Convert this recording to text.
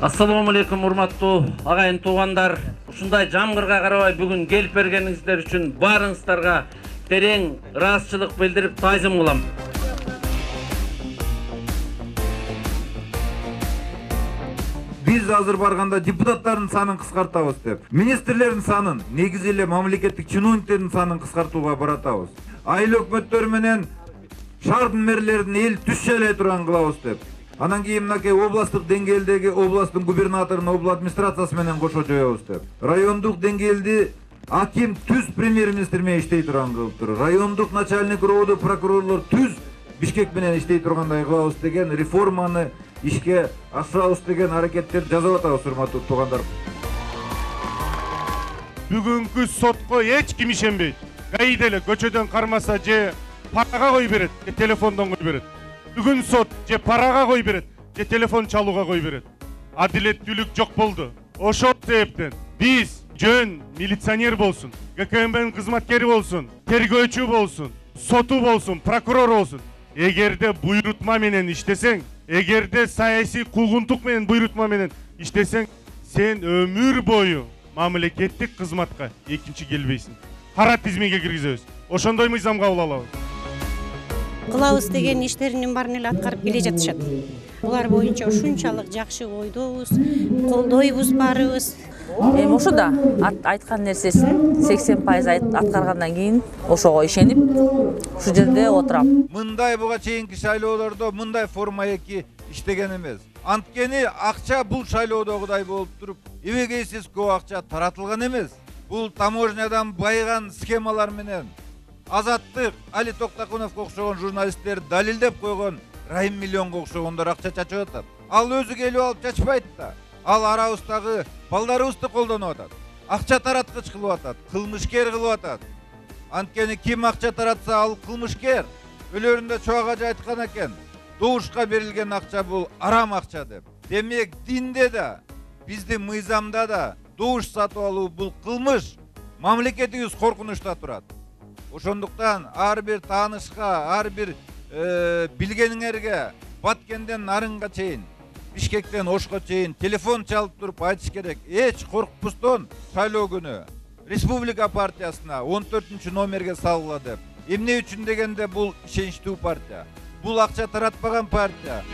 Assalamu alaikum урматтуу агайын туугандар. Ушундай жамгырга карабай бүгүн келип бергениңиздер үчүн баарыңыздарга терең ыраазычылык билдирип таазим кылам. Биз азыр барганда депутаттардын санын кыскартабыз деп, министрлердин санын, негизи эле мамлекеттик чиновниктердин санын кыскартууга баратабыз. Айыл өкмөттөр менен шаар мэрлердин эл түшчелей турган кылабыз деп. Анан кийин мынакей областтык деңгээлдеги областтын губернаторун обла администрациясы менен кошо жоебуз деп. Райондук деңгээлди аким түз премьер-министр менен иштей турган кылып тур. Райондук начальник роду прокурорлор түз Бишкек менен иштей тургандай кылабыз деген реформаны ишке ашырабыз деген аракеттерди жасап атабыз, урматтуу туугандар. Бүгүнкү сотко эч ким ишенбейт. ГАИ деле көчөдөн кармаса же парага кой берет, же телефондон кой берет. Бүгүн сот же парага кой берет, же телефон чалууга кой берет. Адилеттүүлүк жок болду. Ошол себептен биз жөн милиционер болсун, ГКМБнын кызматкери болсун, тергөөчү болсун, соту болсун, прокурор болсун, эгерде буйрутма менен иштесең, эгерде саясий куугунтук менен буйрутма менен иштесең, сен өмүр бою мамлекеттик кызматка экинчи келбейсиң. Кара тизмеге киргизебиз. Ошондой мыйзам кабыл алабыз. Кылабыз деген иштеринин баарын эле аткарып келе жатышат. Булар боюнча ушунчалык жакшы ойдобуз, колдойбуз баарыбыз. Ошо да айткан нерсесин 80% аткаргандан кийин ошого ишенип ушу жерде отурам. Мындай буга чейинки шайлоолордо мындай форма эки иштеген эмес. Анткени акча бул шайлоодогудай болуп туруп, эбегейсиз көп акча таратылган эмес. Бул таможнядан байган схемалар менен Азаттык, Али Токтакуновго окшогон журналисттер далилдеп койгон Райым Миллионго окшогондор акча чачып атат. Ал өзү келип алып чачпайт да. Ал арабыздагы балдарыбызды колдонуп атат. Акча тараткыч кылып атат, кылмышкер кылып атат. Анткени ким акча таратса ал кылмышкер. Өлөрүндө чоң ажы айткан экен. Добушка берилген акча бул арам акча деп. Демек динде да, биздин мыйзамда да добуш сатып алуу бул кылмыш. Мамлекетибиз коркунучта турат. Ошондуктан ар бир таанышка, ар бир билгениңерге Баткенден Нарынга чейин, Бишкектен Ошко чейин телефон чалып туруп айтыш керек. Эч коркпустон шайлоо күнү Республика партиясына 14 номерге салгыла деп. Эмне үчүн дегенде бул ишеничтүү партия. Бул акча таратпаган партия.